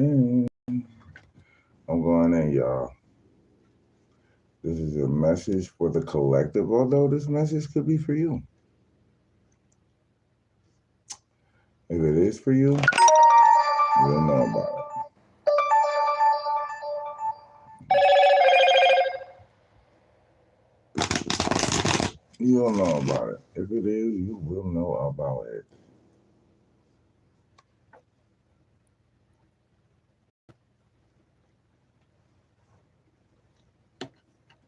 I'm going in, y'all. This is a message for the collective, although this message could be for you. If it is for you, you'll know about it. You'll know about it. If it is, you will know about it.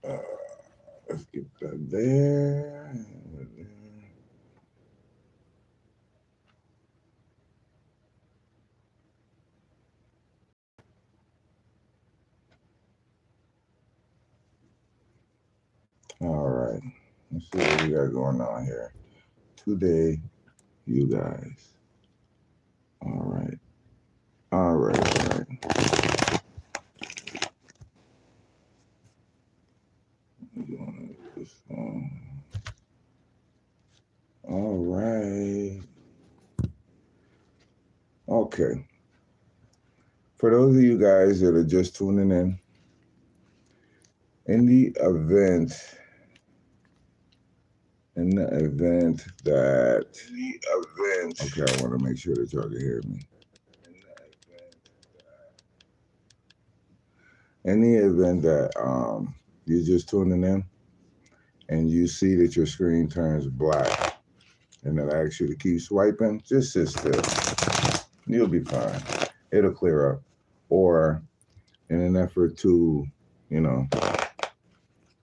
Uh, let's get that there. All right. Let's see what we got going on here. Today, you guys. All right. All right. All right. This one. All right. Okay. For those of you guys that are just tuning in the event, that okay, I want to make sure that y'all can hear me. In the event that you're just tuning in and you see that your screen turns black and it asks you to keep swiping, just sit still. You'll be fine. It'll clear up. Or in an effort to,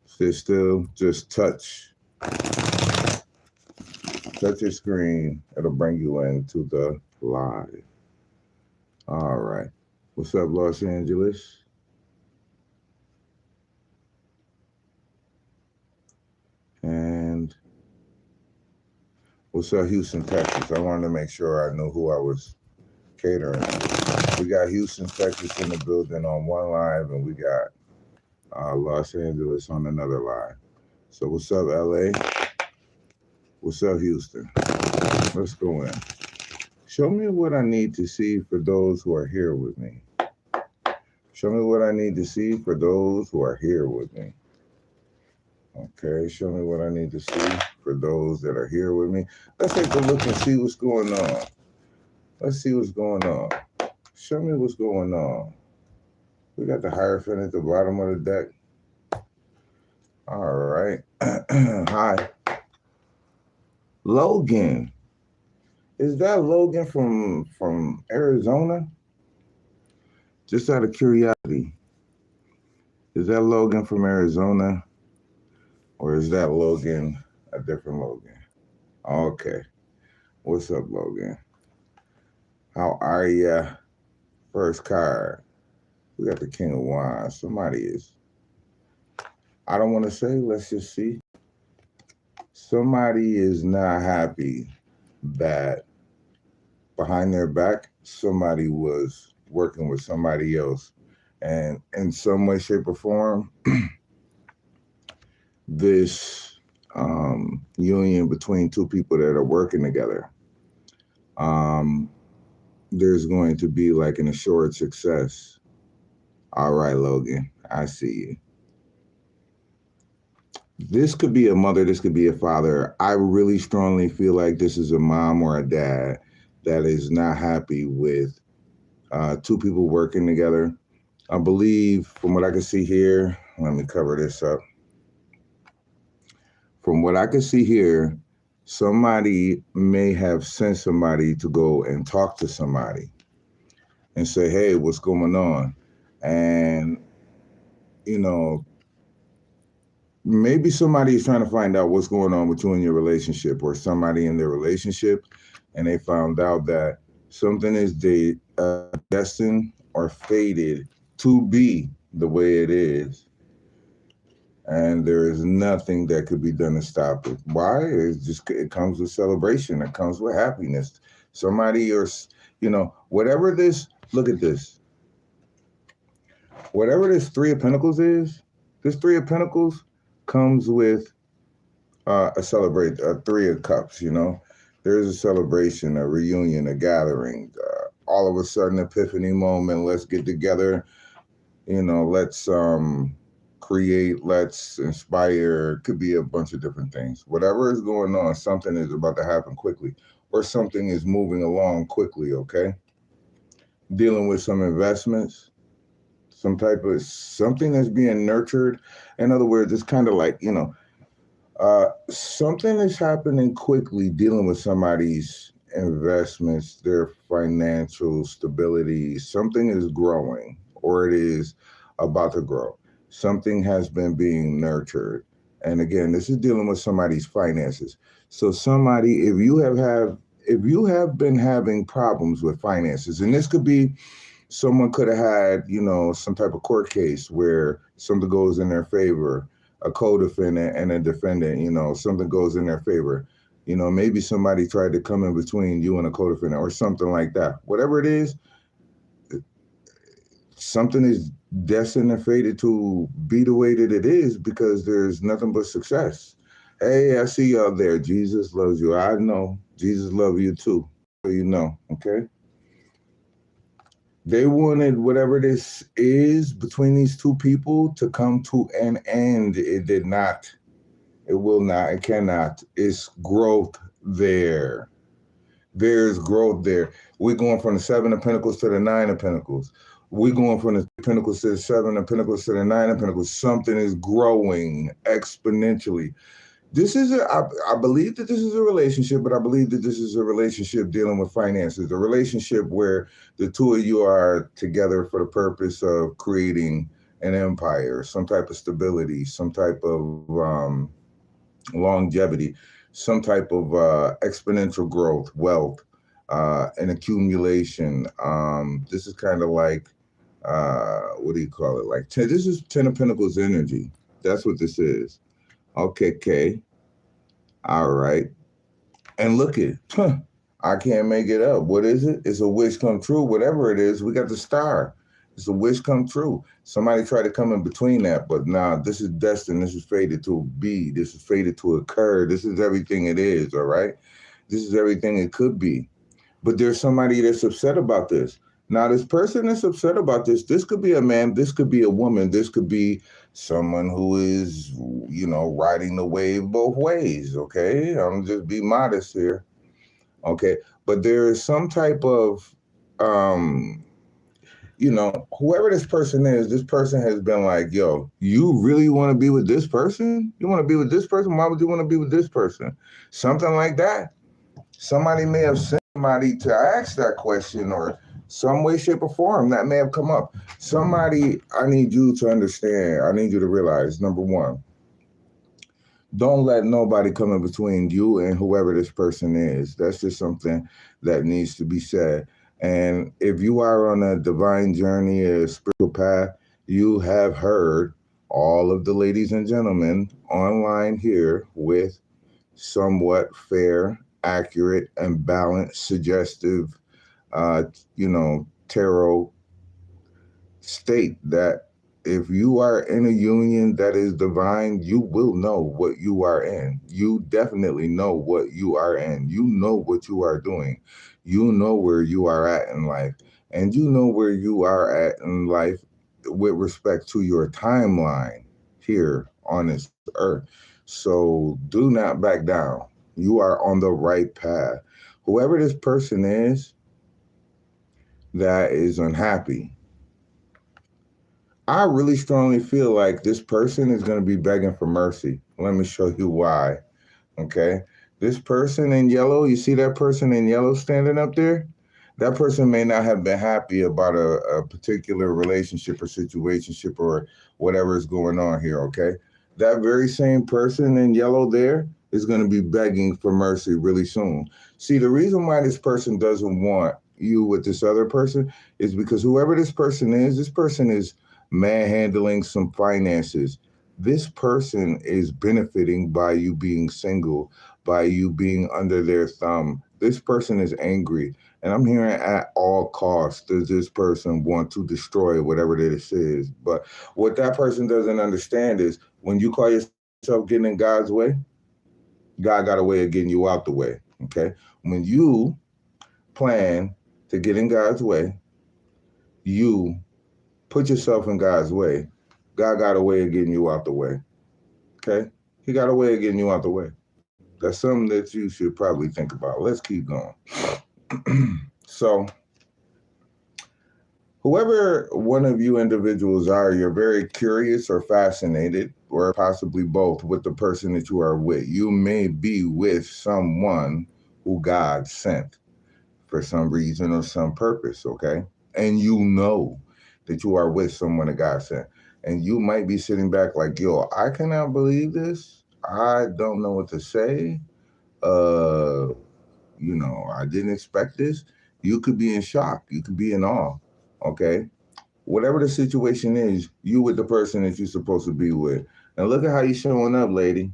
sit still, just touch your screen. It'll bring you into the live. All right. What's up, Los Angeles? And what's up, Houston, Texas? I wanted to make sure I knew who I was catering. We got Houston, Texas in the building on one live, and we got Los Angeles on another live. So what's up, LA? What's up, Houston? Let's go in. Show me what I need to see for those who are here with me. Show me what I need to see for those who are here with me. Okay, show me what I need to see for those that are here with me. Let's take a look and see what's going on. Let's see what's going on. Show me what's going on. We got the Hierophant at the bottom of the deck. All right. Hi. Logan. Is that Logan from Arizona? Just out of curiosity. Is that Logan from Arizona? Or is that Logan a different Logan? Okay. What's up, Logan? How are ya? First card. We got the King of Wands. Somebody is. I don't want to say, let's just see. Somebody is not happy that behind their back, somebody was working with somebody else. And in some way, shape, or form, this union between two people that are working together, there's going to be like an assured success. All right, Logan, I see you. This could be a mother, this could be a father. I really strongly feel like this is a mom or a dad that is not happy with two people working together. I believe, from what I can see here, let me cover this up. From what I can see here, somebody may have sent somebody to go and talk to somebody and say, hey, what's going on? And, maybe somebody is trying to find out what's going on with you in your relationship, or somebody in their relationship, and they found out that something is destined or fated to be the way it is. And there is nothing that could be done to stop it. Why? It comes with celebration. It comes with happiness. Somebody, or, whatever this, look at this. Whatever this Three of Pentacles is, this Three of Pentacles comes with a Three of Cups, There's a celebration, a reunion, a gathering, all of a sudden epiphany moment. Let's get together. Let's create, let's inspire. Could be a bunch of different things. Whatever is going on, something is about to happen quickly, or something is moving along quickly, okay? Dealing with some investments, some type of something that's being nurtured. In other words, it's kind of like, something is happening quickly, dealing with somebody's investments, their financial stability. Something is growing, or it is about to grow. Something has been being nurtured. And again, this is dealing with somebody's finances. So somebody, if you have been having problems with finances, and this could be someone could have had, some type of court case where something goes in their favor, a co-defendant and a defendant, something goes in their favor. Maybe somebody tried to come in between you and a co-defendant or something like that. Whatever it is, something is destined and fated to be the way that it is, because there's nothing but success. Hey, I see y'all there. Jesus loves you. I know Jesus loves you too. So okay? They wanted whatever this is between these two people to come to an end. It did not. It will not. It cannot. It's growth there. There's growth there. We're going from the 7 of Pentacles to the 9 of Pentacles. We're going from the Pentacles to the 7 of Pentacles to the 9 of Pentacles. Something is growing exponentially. I believe that this is a relationship, but I believe that this is a relationship dealing with finances, a relationship where the two of you are together for the purpose of creating an empire, some type of stability, some type of longevity, some type of exponential growth, wealth, and accumulation. This is kind of like, what do you call it? Like, this is 10 of Pentacles energy. That's what this is. Okay. All right. And look it. I can't make it up. What is it? It's a wish come true. Whatever it is, we got the star. It's a wish come true. Somebody tried to come in between that, but nah, this is destined. This is fated to be. This is fated to occur. This is everything it is, all right? This is everything it could be. But there's somebody that's upset about this. Now, this person that's upset about this could be a man, this could be a woman, this could be someone who is, riding the wave both ways, okay? I'm just be modest here, okay? But there is some type of, whoever this person is, this person has been like, yo, you really want to be with this person? You want to be with this person? Why would you want to be with this person? Something like that. Somebody may have sent somebody to ask that question, or some way, shape, or form that may have come up. Somebody, I need you to understand. I need you to realize, number one, don't let nobody come in between you and whoever this person is. That's just something that needs to be said. And if you are on a divine journey, a spiritual path, you have heard all of the ladies and gentlemen online here with somewhat fair, accurate, and balanced, suggestive, tarot state that if you are in a union that is divine, you will know what you are in. You definitely know what you are in. You know what you are doing. You know where you are at in life. And you know where you are at in life with respect to your timeline here on this earth. So do not back down. You are on the right path. Whoever this person is that is unhappy, I really strongly feel like this person is going to be begging for mercy. Let me show you why. Okay. This person in yellow, you see that person in yellow standing up there? That person may not have been happy about a particular relationship or situationship or whatever is going on here. Okay. That very same person in yellow there is going to be begging for mercy really soon. See, the reason why this person doesn't want you with this other person is because whoever this person is manhandling some finances. This person is benefiting by you being single, by you being under their thumb. This person is angry. And I'm hearing at all costs, does this person want to destroy whatever this is? But what that person doesn't understand is when you call yourself getting in God's way, God got a way of getting you out the way, okay? When you plan to get in God's way. You put yourself in God's way. God got a way of getting you out the way. Okay? He got a way of getting you out the way. That's something that you should probably think about. Let's keep going. So, whoever one of you individuals are, you're very curious or fascinated, or possibly both, with the person that you are with. You may be with someone who God sent for some reason or some purpose, okay? And you know that you are with someone that God sent. And you might be sitting back like, yo, I cannot believe this. I don't know what to say. I didn't expect this. You could be in shock. You could be in awe, okay? Whatever the situation is, you with the person that you're supposed to be with. And look at how you're showing up, lady.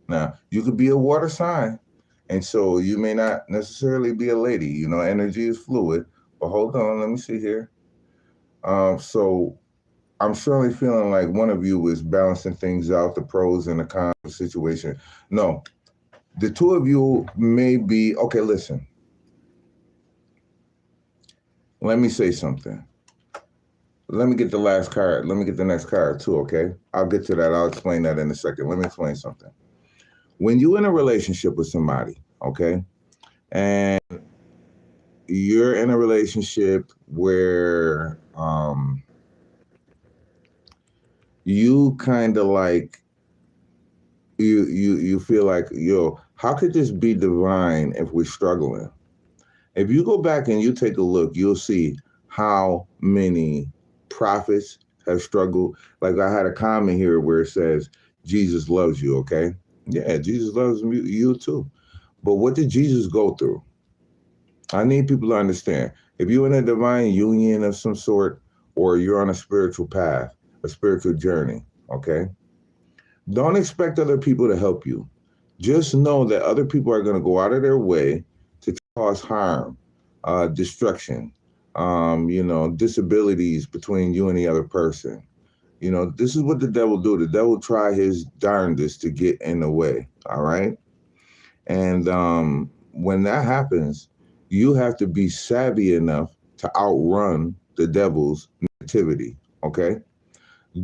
Now, you could be a water sign, and so you may not necessarily be a lady. Energy is fluid. But hold on, let me see here. So I'm certainly feeling like one of you is balancing things out, the pros and the cons of the situation. No, the two of you may be, okay, listen. Let me say something. Let me get the last card. Let me get the next card too, okay? I'll get to that. I'll explain that in a second. Let me explain something. When you're in a relationship with somebody, okay, and you're in a relationship where you kind of like you feel like, yo, how could this be divine if we're struggling? If you go back and you take a look, you'll see how many prophets have struggled. Like I had a comment here where it says, Jesus loves you, okay? Yeah, Jesus loves you too. But what did Jesus go through? I need people to understand. If you're in a divine union of some sort, or you're on a spiritual path, a spiritual journey, okay? Don't expect other people to help you. Just know that other people are going to go out of their way to cause harm, destruction, disabilities between you and the other person. This is what the devil do. The devil try his darndest to get in the way, all right? And when that happens, you have to be savvy enough to outrun the devil's negativity, okay?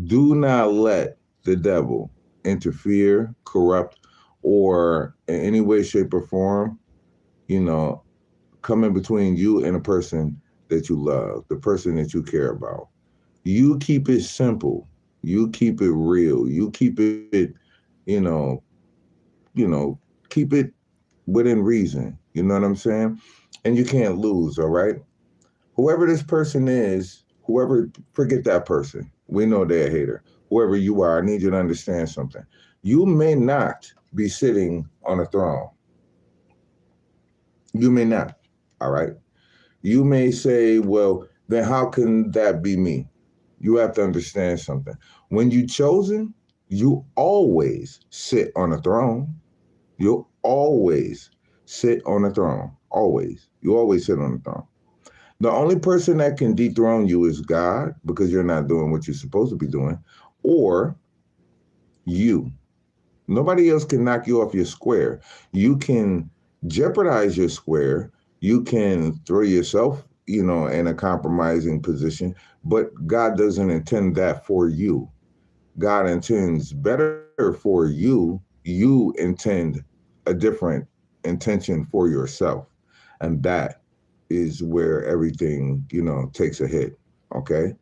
Do not let the devil interfere, corrupt, or in any way, shape, or form, come in between you and a person that you love, the person that you care about. You keep it simple. You keep it real. You keep it, you know, keep it within reason. You know what I'm saying? And you can't lose, all right? Whoever this person is, forget that person. We know they're a hater. Whoever you are, I need you to understand something. You may not be sitting on a throne. You may not, all right? You may say, well, then how can that be me? You have to understand something. When you're chosen, you always sit on a throne. You'll always sit on a throne. Always. You always sit on the throne. The only person that can dethrone you is God, because you're not doing what you're supposed to be doing, or you. Nobody else can knock you off your square. You can jeopardize your square. You can throw yourself, in a compromising position, but God doesn't intend that for you. God intends better for you. You intend a different intention for yourself. And that is where everything, takes a hit. Okay.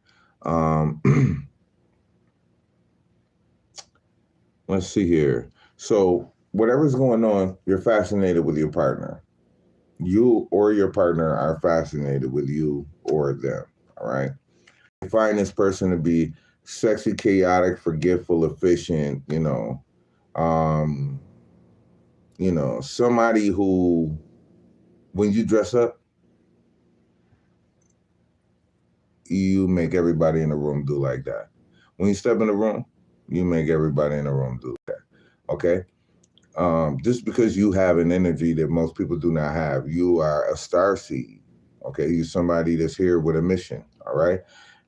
Let's see here. So whatever's going on, you're fascinated with your partner. You or your partner are fascinated with you or them. All right. You find this person to be sexy, chaotic, forgetful, efficient, somebody who, when you dress up, you make everybody in the room do like that. When you step in the room, you make everybody in the room do that. Okay? Just because you have an energy that most people do not have, you are a starseed. Okay? You're somebody that's here with a mission. All right?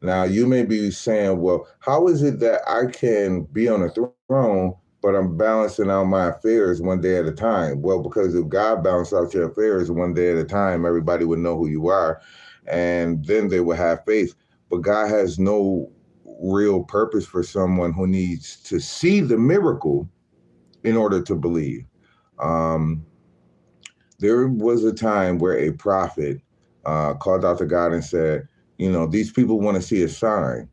Now, you may be saying, well, how is it that I can be on a throne, but I'm balancing out my affairs one day at a time. Well, because if God balanced out your affairs one day at a time, everybody would know who you are, and then they would have faith. But God has no real purpose for someone who needs to see the miracle in order to believe. Um, there was a time where a prophet called out to God and said, these people want to see a sign.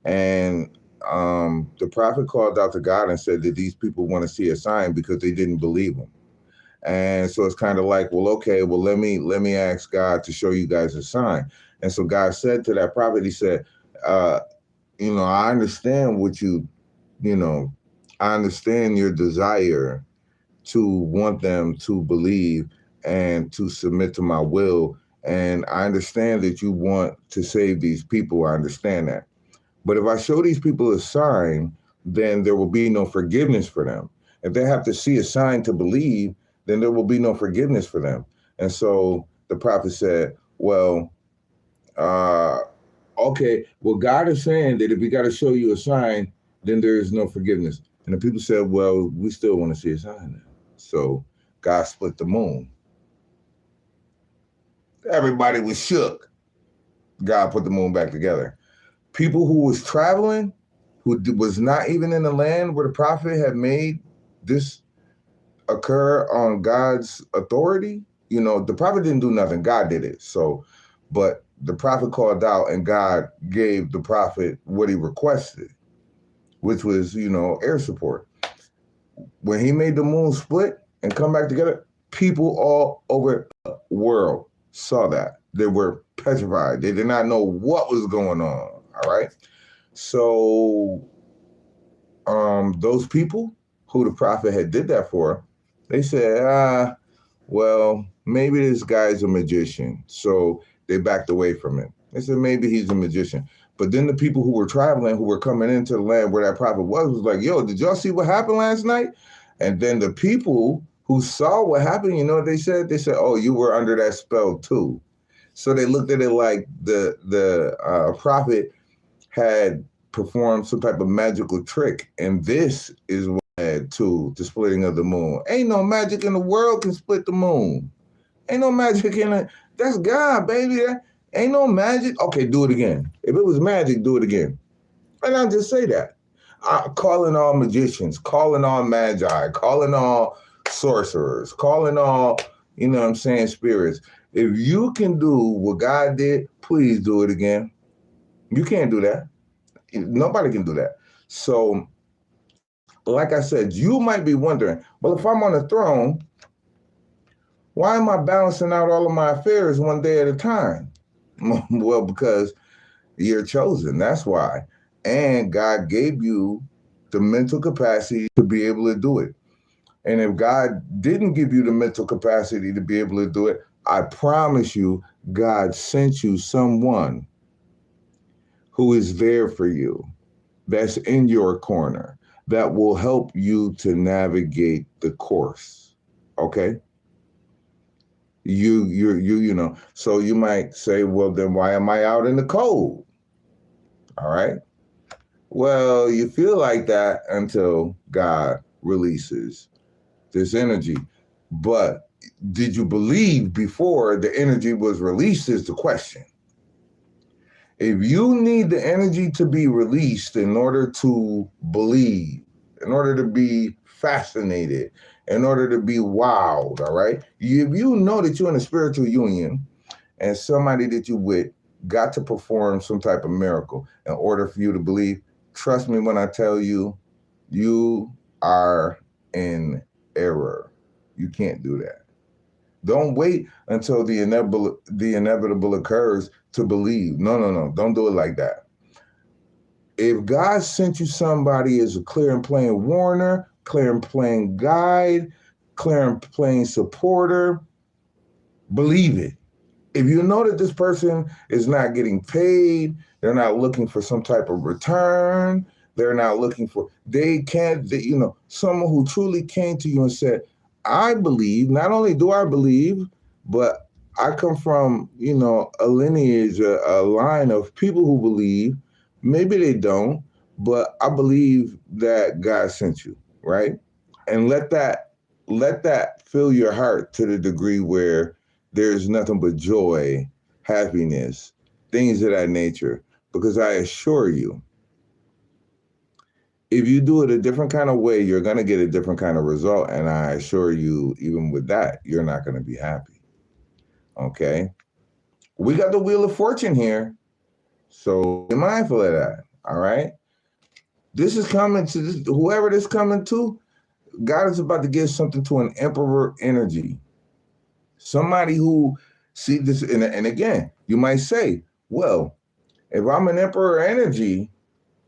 And the prophet called out to God and said that these people want to see a sign because they didn't believe him. And so it's kind of like, well, okay, well, let me ask God to show you guys a sign. And so God said to that prophet, he said, I understand I understand your desire to want them to believe and to submit to my will. And I understand that you want to save these people. I understand that. But if I show these people a sign, then there will be no forgiveness for them. If they have to see a sign to believe, then there will be no forgiveness for them. And so the prophet said, well, okay, well, God is saying that if we got to show you a sign, then there is no forgiveness. And the people said, well, we still want to see a sign then. So God split the moon. Everybody was shook. God put the moon back together. People who was traveling, who was not even in the land where the prophet had made this occur on God's authority. The prophet didn't do nothing. God did it. So, but the prophet called out and God gave the prophet what he requested, which was, air support. When he made the moon split and come back together, people all over the world saw that. They were petrified. They did not know what was going on. All right. So those people who the prophet had did that for, they said, well, maybe this guy's a magician. So they backed away from it. They said, maybe he's a magician. But then the people who were traveling, who were coming into the land where that prophet was like, yo, did y'all see what happened last night? And then the people who saw what happened, you know what they said? They said, oh, you were under that spell too. So they looked at it like the prophet had performed some type of magical trick. And this is what led to the splitting of the moon. Ain't no magic in the world can split the moon. Ain't no magic in it. That's God, baby. Ain't no magic. Okay, do it again. If it was magic, do it again. And I'll just say that. Calling all magicians, calling all magi, calling all sorcerers, calling all, spirits. If you can do what God did, please do it again. You can't do that. Nobody can do that. So, like I said, you might be wondering, well, if I'm on the throne, why am I balancing out all of my affairs one day at a time? Well, because you're chosen. That's why. And God gave you the mental capacity to be able to do it. And if God didn't give you the mental capacity to be able to do it, I promise you, God sent you someone who is there for you, that's in your corner, that will help you to navigate the course. Okay? So you might say, well, then why am I out in the cold? All right. Well, you feel like that until God releases this energy. But did you believe before the energy was released is the question. If you need the energy to be released in order to believe, in order to be fascinated, in order to be wowed, all right? If you know that you're in a spiritual union and somebody that you with got to perform some type of miracle in order for you to believe, trust me when I tell you, you are in error. You can't do that. Don't wait until the inevitable occurs to believe. No. Don't do it like that. If God sent you somebody as a clear and plain warner, clear and plain guide, clear and plain supporter, believe it. If you know that this person is not getting paid, they're not looking for some type of return, someone who truly came to you and said, I believe, not only do I believe, but I come from, a lineage, a line of people who believe. Maybe they don't, but I believe that God sent you, right? And let that fill your heart to the degree where there's nothing but joy, happiness, things of that nature. Because I assure you, if you do it a different kind of way, you're going to get a different kind of result. And I assure you, even with that, you're not going to be happy. Okay. We got the Wheel of Fortune here. So be mindful of that. All right. This is coming to this, whoever this coming to, God is about to give something to an emperor energy. Somebody who see this, and again, you might say, well, if I'm an emperor energy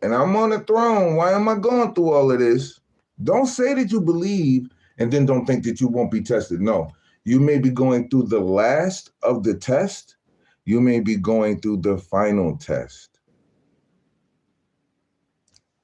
and I'm on the throne, why am I going through all of this? Don't say that you believe and then don't think that you won't be tested. No, you may be going through the last of the test. You may be going through the final test.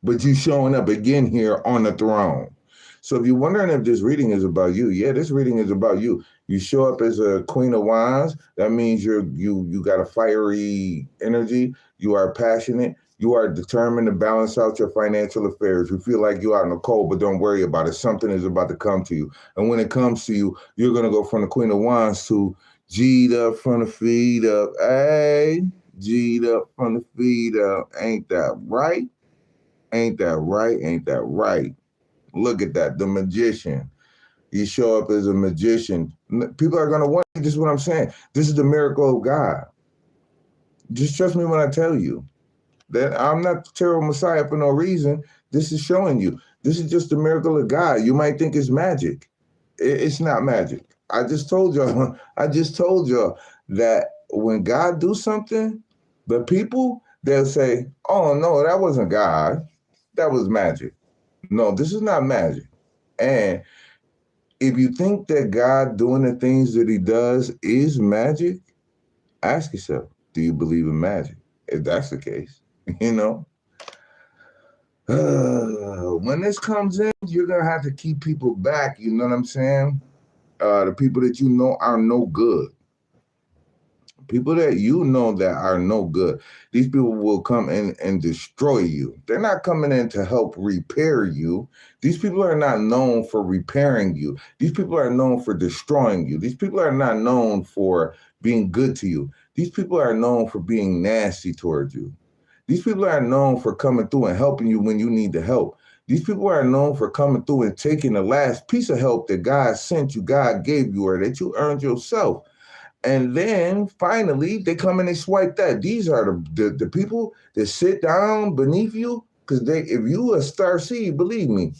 But you showing up again here on the throne. So if you're wondering if this reading is about you, yeah, this reading is about you. You show up as a Queen of Wands. That means you got a fiery energy. You are passionate. You are determined to balance out your financial affairs. You feel like you're out in the cold, but don't worry about it. Something is about to come to you. And when it comes to you, you're going to go from the Queen of Wands to G'd up from the feet up. Hey, G'd up from the feet up. Ain't that right? Ain't that right? Ain't that right? Look at that, the magician. You show up as a magician. People are going to wonder, this is what I'm saying. This is the miracle of God. Just trust me when I tell you that I'm not the terrible Messiah for no reason. This is showing you. This is just the miracle of God. You might think it's magic. It's not magic. I just told y'all that when God do something, the people, they'll say, oh, no, that wasn't God. That was magic. No, this is not magic. And if you think that God doing the things that he does is magic, ask yourself, do you believe in magic? If that's the case, you know? When this comes in, you're going to have to keep people back, you know what I'm saying? The people that you know are no good. People that you know that are no good. These people will come in and destroy you. They're not coming in to help repair you. These people are not known for repairing you. These people are known for destroying you. These people are not known for being good to you. These people are known for being nasty towards you. These people are known for coming through and helping you when you need the help. These people are known for coming through and taking the last piece of help that God sent you, God gave you, or that you earned yourself. And then finally, they come and they swipe that. These are the people that sit down beneath you. Because if you a star seed, believe me,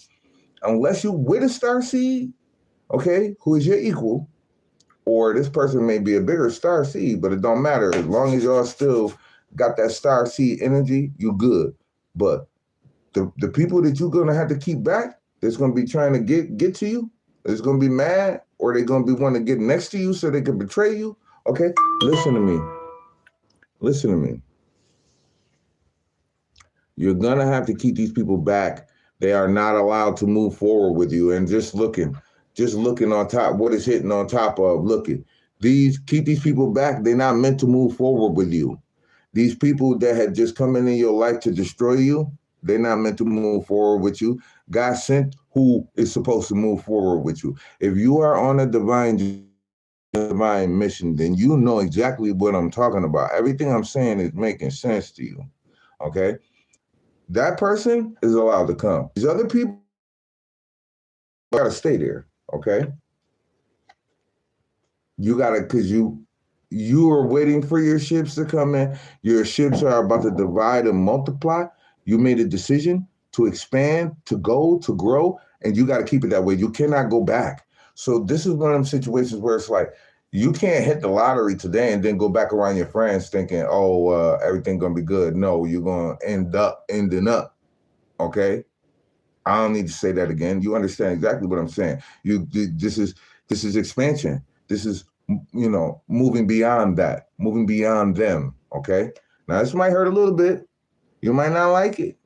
unless you with a star seed, okay, who is your equal, or this person may be a bigger star seed, but it don't matter. As long as y'all still got that star seed energy, you good. But the people that you're going to have to keep back, that's going to be trying to get to you, that's going to be mad, or they're going to be wanting to get next to you so they can betray you. Okay, listen to me. Listen to me. You're going to have to keep these people back. They are not allowed to move forward with you. And just looking on top, what is hitting on top of, looking. Keep these people back. They're not meant to move forward with you. These people that had just come in your life to destroy you, they're not meant to move forward with you. God sent who is supposed to move forward with you. If you are on a divine mission, then you know exactly what I'm talking about. Everything I'm saying is making sense to you. Okay? That person is allowed to come. These other people gotta stay there. Okay? You gotta, because you are waiting for your ships to come in. Your ships are about to divide and multiply. You made a decision to expand, to go, to grow, and you got to keep it that way. You cannot go back. So this is one of them situations where it's like, you can't hit the lottery today and then go back around your friends thinking, oh, everything going to be good. No, you're going to ending up. Okay? I don't need to say that again. You understand exactly what I'm saying. This is expansion. This is, moving beyond that, moving beyond them. Okay? Now, this might hurt a little bit. You might not like it,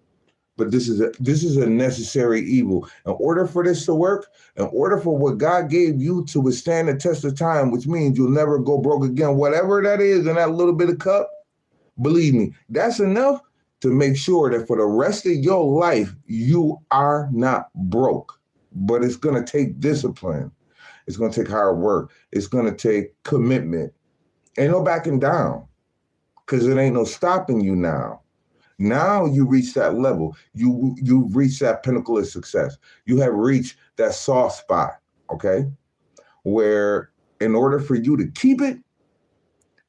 but this is a necessary evil. In order for this to work, in order for what God gave you to withstand the test of time, which means you'll never go broke again, whatever that is in that little bit of cup, believe me, that's enough to make sure that for the rest of your life, you are not broke. but it's going to take discipline. It's going to take hard work. It's going to take commitment. Ain't no backing down, because it ain't no stopping you now. Now you reach that level. You've reached that pinnacle of success. You have reached that soft spot, okay? Where in order for you to keep it,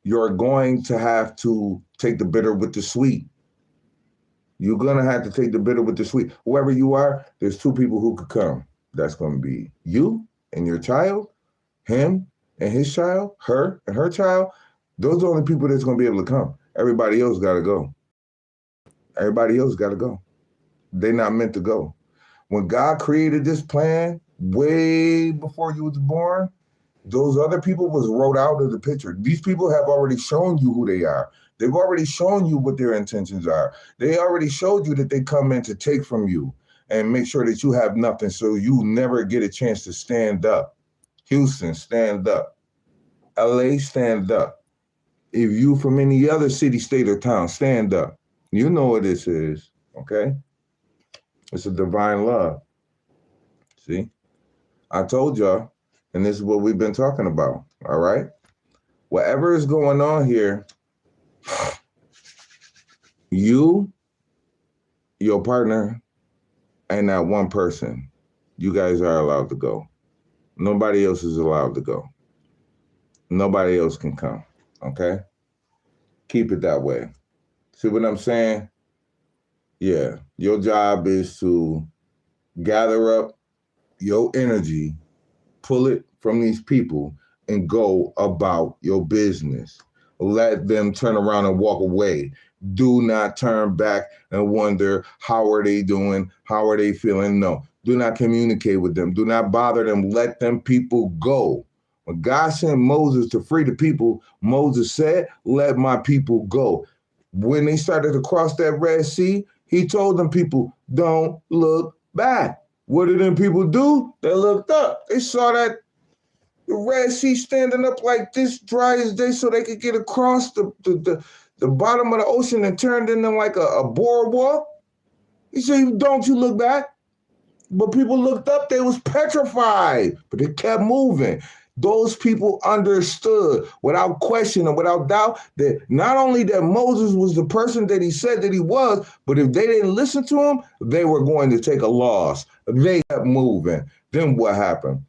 you're going to have to take the bitter with the sweet. You're going to have to take the bitter with the sweet. Whoever you are, there's two people who could come. That's going to be you and your child, him and his child, her and her child. Those are the only people that's going to be able to come. Everybody else got to go. Everybody else got to go. They're not meant to go. When God created this plan way before you was born, those other people was wrote out of the picture. These people have already shown you who they are. They've already shown you what their intentions are. They already showed you that they come in to take from you and make sure that you have nothing, so you never get a chance to stand up. Houston, stand up. LA, stand up. If you from any other city, state, or town, stand up. You know what this is, okay? It's a divine love. See? I told y'all, and this is what we've been talking about, all right? Whatever is going on here, you, your partner, and that one person, you guys are allowed to go. Nobody else is allowed to go. Nobody else can come, okay? Keep it that way. See what I'm saying? Yeah, your job is to gather up your energy, pull it from these people, and go about your business. Let them turn around and walk away. Do not turn back and wonder, how are they doing? How are they feeling? No, do not communicate with them. Do not bother them. Let them people go. When God sent Moses to free the people, Moses said, let my people go. When they started to cross that Red Sea, he told them people, don't look back. What did them people do? They looked up. They saw that the Red Sea standing up like this, dry as day, so they could get across the bottom of the ocean and turned into like a boardwalk. He said, don't you look back. But people looked up, they was petrified, but they kept moving. Those people understood without question and without doubt that not only that Moses was the person that he said that he was, but if they didn't listen to him, they were going to take a loss. They kept moving. Then what happened?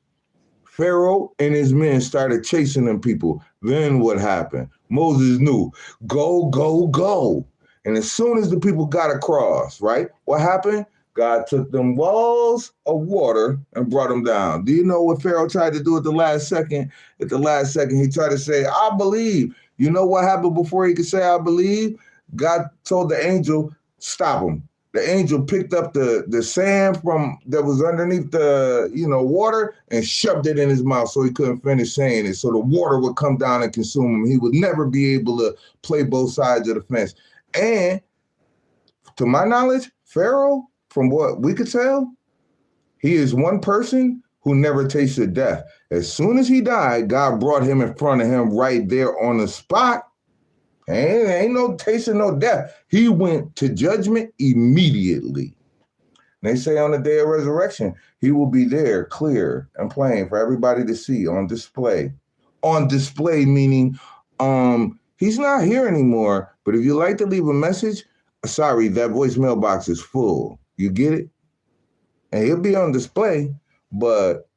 Pharaoh and his men started chasing them people. Then what happened? Moses knew, go, go, go. And as soon as the people got across, right, what happened? God took them walls of water and brought them down. Do you know what Pharaoh tried to do at the last second? At the last second, he tried to say, I believe. You know what happened before he could say, I believe? God told the angel, stop him. The angel picked up the sand from that was underneath the water and shoved it in his mouth so he couldn't finish saying it. So the water would come down and consume him. He would never be able to play both sides of the fence. And to my knowledge, Pharaoh, from what we could tell, he is one person who never tasted death. As soon as he died, God brought him in front of him right there on the spot. Ain't no tasting no death. He went to judgment immediately. They say on the day of resurrection, he will be there clear and plain for everybody to see on display. On display meaning he's not here anymore, but if you like to leave a message, sorry, that voicemail box is full. You get it? And he'll be on display, but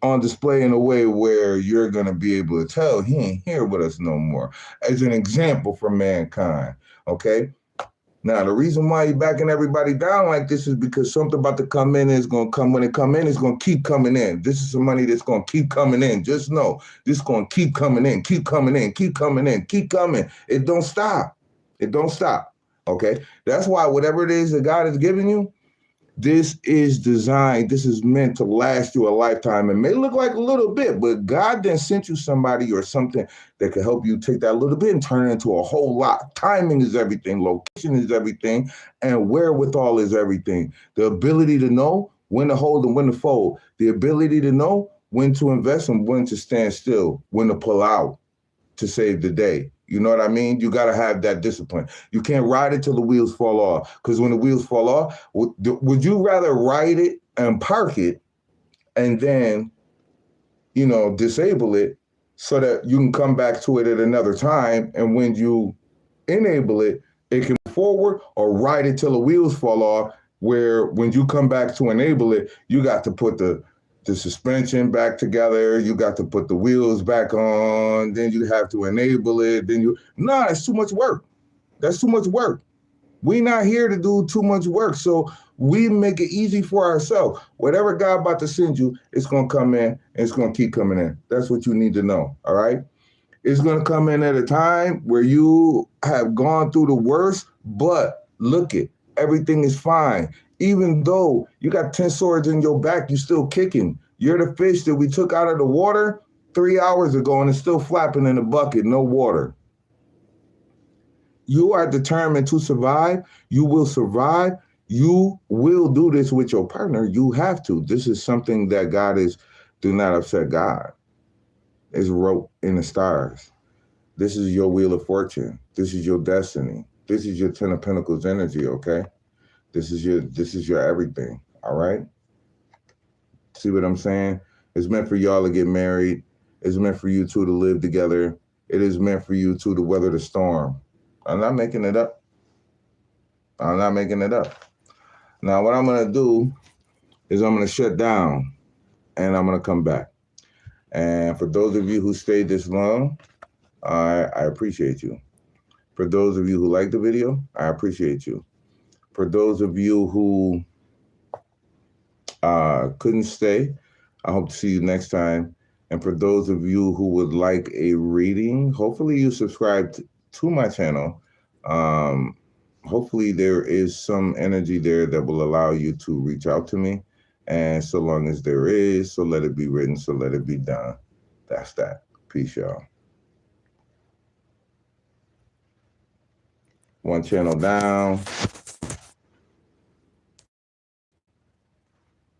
on display in a way where you're going to be able to tell he ain't here with us no more. As an example for mankind, okay? Now, the reason why he's backing everybody down like this is because something about to come in is going to come. When it come in, it's going to keep coming in. This is some money that's going to keep coming in. Just know, this is going to keep coming in, keep coming in, keep coming in, keep coming. It don't stop. It don't stop, okay? That's why whatever it is that God has given you, this is designed, this is meant to last you a lifetime. It may look like a little bit, but God then sent you somebody or something that can help you take that little bit and turn it into a whole lot. Timing is everything, location is everything, and wherewithal is everything. The ability to know when to hold and when to fold. The ability to know when to invest and when to stand still, when to pull out to save the day. You know what I mean? You got to have that discipline. You can't ride it till the wheels fall off. Because when the wheels fall off, would you rather ride it and park it and then, disable it so that you can come back to it at another time. And when you enable it, it can move forward or ride it till the wheels fall off, where when you come back to enable it, you got to put the suspension back together, you got to put the wheels back on, then you have to enable it, it's too much work. That's too much work. We're not here to do too much work, so we make it easy for ourselves. Whatever God about to send you, it's going to come in, and it's going to keep coming in. That's what you need to know, all right? It's going to come in at a time where you have gone through the worst, but look it, everything is fine. Even though you got 10 swords in your back, you're still kicking. You're the fish that we took out of the water 3 hours ago, and it's still flapping in the bucket, no water. You are determined to survive. You will survive. You will do this with your partner. You have to. This is something that do not upset God. It's wrote in the stars. This is your wheel of fortune. This is your destiny. This is your 10 of Pentacles energy, okay? This is your everything, all right? See what I'm saying? It's meant for y'all to get married. It's meant for you two to live together. It is meant for you two to weather the storm. I'm not making it up. I'm not making it up. Now, what I'm going to do is I'm going to shut down, and I'm going to come back. And for those of you who stayed this long, I appreciate you. For those of you who liked the video, I appreciate you. For those of you who couldn't stay, I hope to see you next time. And for those of you who would like a reading, hopefully you subscribed to my channel. Hopefully there is some energy there that will allow you to reach out to me. And so long as there is, so let it be written, so let it be done. That's that. Peace, y'all. One channel down.